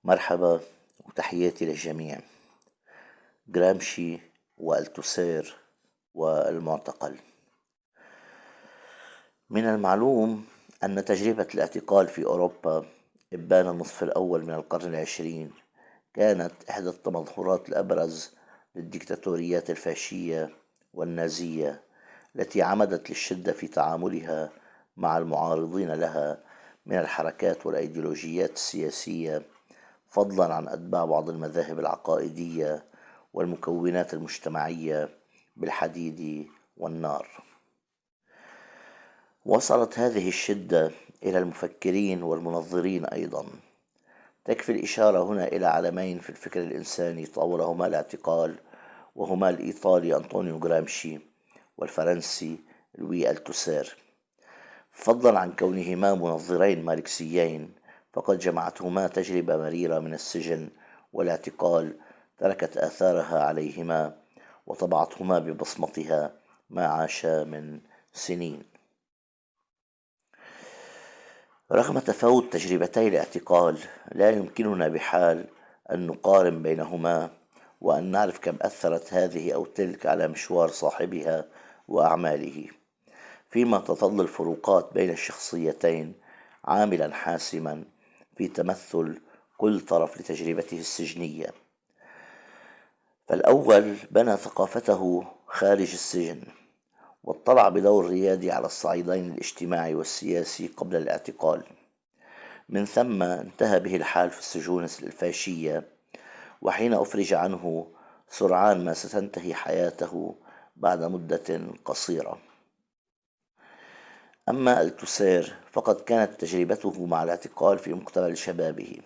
مرحبا وتحياتي للجميع. جرامشي والتوسير والمعتقل. من المعلوم أن تجربة الاعتقال في أوروبا إبان النصف الأول من القرن العشرين كانت إحدى التمظهرات الأبرز للديكتاتوريات الفاشية والنازية التي عمدت للشدة في تعاملها مع المعارضين لها من الحركات والأيديولوجيات السياسية، فضلا عن أتباع بعض المذاهب العقائدية والمكونات المجتمعية بالحديد والنار. وصلت هذه الشدة إلى المفكرين والمنظرين أيضا. تكفي الإشارة هنا إلى علمين في الفكر الإنساني طاولهما الاعتقال، وهما الإيطالي أنطونيو جرامشي والفرنسي لوي التوسير. فضلا عن كونهما منظرين ماركسيين، فقد جمعتهما تجربة مريرة من السجن والاعتقال تركت آثارها عليهما وطبعتهما ببصمتها ما عاش من سنين. رغم تفاوت تجربتي الاعتقال، لا يمكننا بحال أن نقارن بينهما وأن نعرف كم أثرت هذه أو تلك على مشوار صاحبها وأعماله، فيما تظل الفروقات بين الشخصيتين عاملا حاسما في تمثل كل طرف لتجربته السجنية. فالأول بنى ثقافته خارج السجن، واطلع بدور ريادي على الصعيدين الاجتماعي والسياسي قبل الاعتقال. من ثم انتهى به الحال في السجون الفاشية، وحين أفرج عنه سرعان ما ستنتهي حياته بعد مدة قصيرة. أما التوسير فقد كانت تجربته مع الاعتقال في مقتبل شبابه،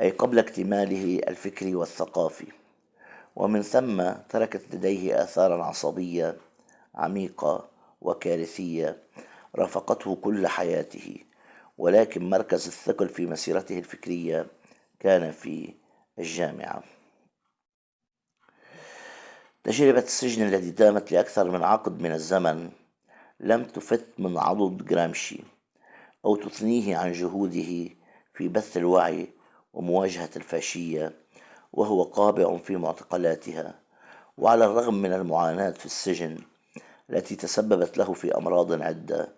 أي قبل اكتماله الفكري والثقافي، ومن ثم تركت لديه آثارا عصبية عميقة وكارثية رافقته كل حياته، ولكن مركز الثقل في مسيرته الفكرية كان في الجامعة. تجربة السجن التي دامت لأكثر من عقد من الزمن لم تفت من عضد جرامشي أو تثنيه عن جهوده في بث الوعي ومواجهة الفاشية، وهو قابع في معتقلاتها. وعلى الرغم من المعاناة في السجن التي تسببت له في أمراض عدة،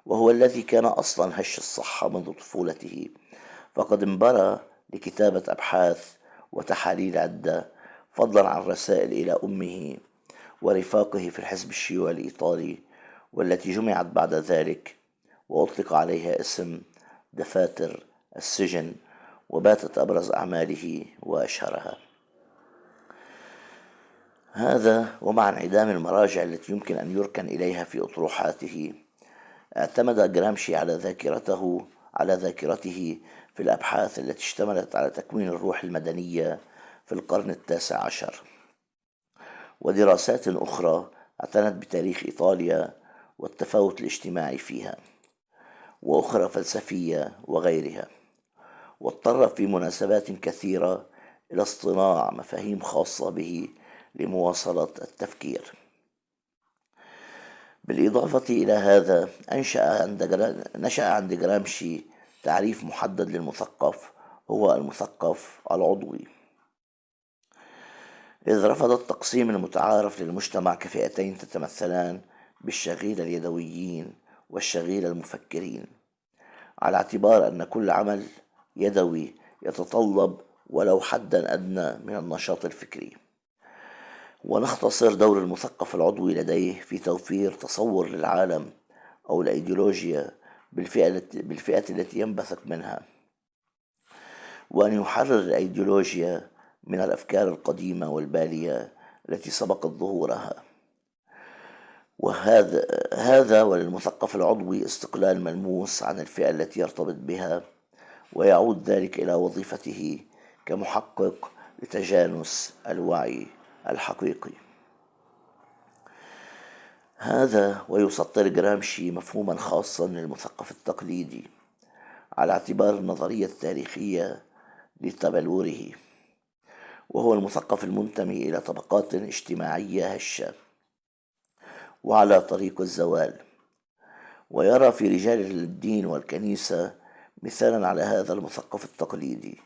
وهو الذي كان أصلا هش الصحة منذ طفولته، فقد انبرى لكتابة أبحاث وتحاليل عدة، فضلا عن رسائل إلى أمه ورفاقه في الحزب الشيوعي الإيطالي، والتي جمعت بعد ذلك وأطلق عليها اسم دفاتر السجن، وباتت أبرز أعماله وأشهرها. هذا ومع انعدام المراجع التي يمكن أن يركن إليها في أطروحاته، اعتمد جرامشي على ذاكرته في الأبحاث التي اشتملت على تكوين الروح المدنية في القرن التاسع عشر، ودراسات أخرى اعتنت بتاريخ إيطاليا والتفاوت الاجتماعي فيها، وأخرى فلسفية وغيرها. واضطر في مناسبات كثيرة إلى اصطناع مفاهيم خاصة به لمواصلة التفكير. بالإضافة إلى هذا نشأ عند جرامشي تعريف محدد للمثقف، هو المثقف العضوي، إذ رفض التقسيم المتعارف للمجتمع كفئتين تتمثلان بالشغيل اليدويين والشغيل المفكرين، على اعتبار أن كل عمل يدوي يتطلب ولو حدا أدنى من النشاط الفكري. ونختصر دور المثقف العضوي لديه في توفير تصور للعالم أو الأيديولوجيا بالفئة التي ينبثق منها، وأن يحرر الأيديولوجيا من الأفكار القديمة والبالية التي سبقت ظهورها. وهذا وللمثقف العضوي استقلال ملموس عن الفئة التي يرتبط بها، ويعود ذلك إلى وظيفته كمحقق لتجانس الوعي الحقيقي. هذا ويسطر جرامشي مفهوما خاصا للمثقف التقليدي على اعتبار النظرية التاريخية لتبلوره، وهو المثقف المنتمي إلى طبقات اجتماعية هشة وعلى طريق الزوال، ويرى في رجال الدين والكنيسة مثالا على هذا المثقف التقليدي،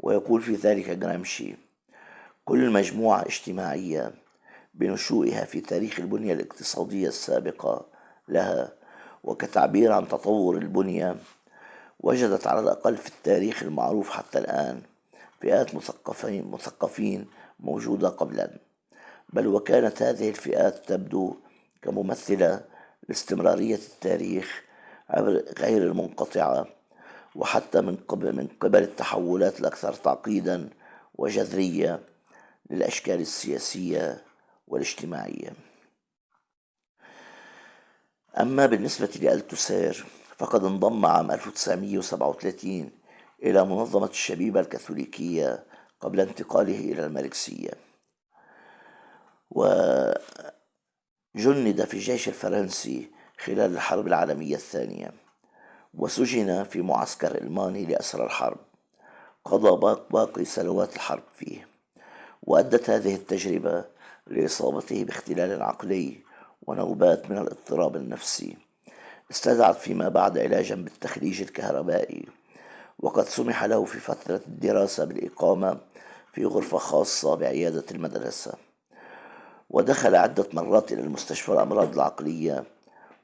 ويقول في ذلك جرامشي: كل مجموعة اجتماعية بنشوئها في تاريخ البنية الاقتصادية السابقة لها، وكتعبير عن تطور البنية، وجدت على الأقل في التاريخ المعروف حتى الآن فئات مثقفين موجودة قبلا، بل وكانت هذه الفئات تبدو كممثلة لاستمرارية التاريخ غير المنقطعة، وحتى من قبل التحولات الأكثر تعقيدا وجذرية للأشكال السياسية والاجتماعية. أما بالنسبة لألتوسير فقد انضم عام 1937 إلى منظمة الشبيبة الكاثوليكية قبل انتقاله إلى الماركسية، وجند في الجيش الفرنسي خلال الحرب العالمية الثانية، وسجن في معسكر ألماني لأسرى الحرب قضى باقي سنوات الحرب فيه. وأدت هذه التجربة لإصابته باختلال عقلي ونوبات من الاضطراب النفسي استدعت فيما بعد علاجا بالتخريج الكهربائي، وقد سمح له في فترة الدراسة بالإقامة في غرفة خاصة بعيادة المدرسة، ودخل عدة مرات إلى المستشفى الأمراض العقلية،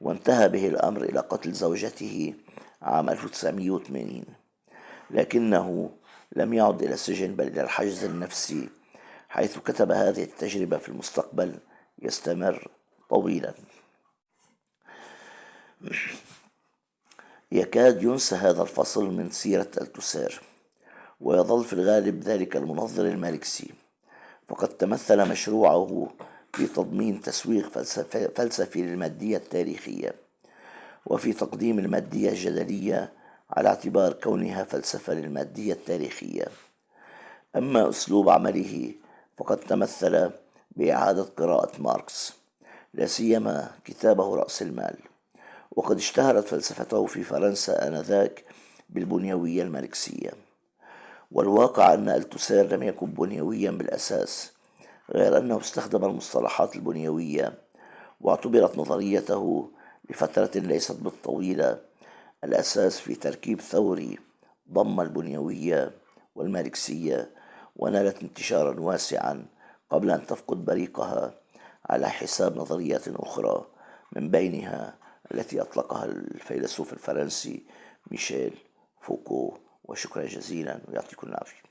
وانتهى به الأمر إلى قتل زوجته عام 1980، لكنه لم يعد إلى السجن بل إلى الحجز النفسي، حيث كتب هذه التجربة في المستقبل يستمر طويلا. يكاد ينسى هذا الفصل من سيرة ألتوسير، ويظل في الغالب ذلك المنظر الماركسي، فقد تمثل مشروعه في تضمين تسويق فلسفي للمادية التاريخية، وفي تقديم المادية الجدلية على اعتبار كونها فلسفة للمادية التاريخية. أما أسلوب عمله فقد تمثل بإعادة قراءة ماركس، لا سيما كتابه رأس المال، وقد اشتهرت فلسفته في فرنسا آنذاك بالبنيوية الماركسية. والواقع أن ألتوسير لم يكن بنيويا بالأساس، غير أنه استخدم المصطلحات البنيوية، واعتبرت نظريته لفترة ليست بالطويلة الأساس في تركيب ثوري ضم البنيوية والماركسية، ونالت انتشارا واسعا قبل أن تفقد بريقها على حساب نظريات أخرى، من بينها التي أطلقها الفيلسوف الفرنسي ميشيل فوكو. وشكرا جزيلا ويعطيكم العافية.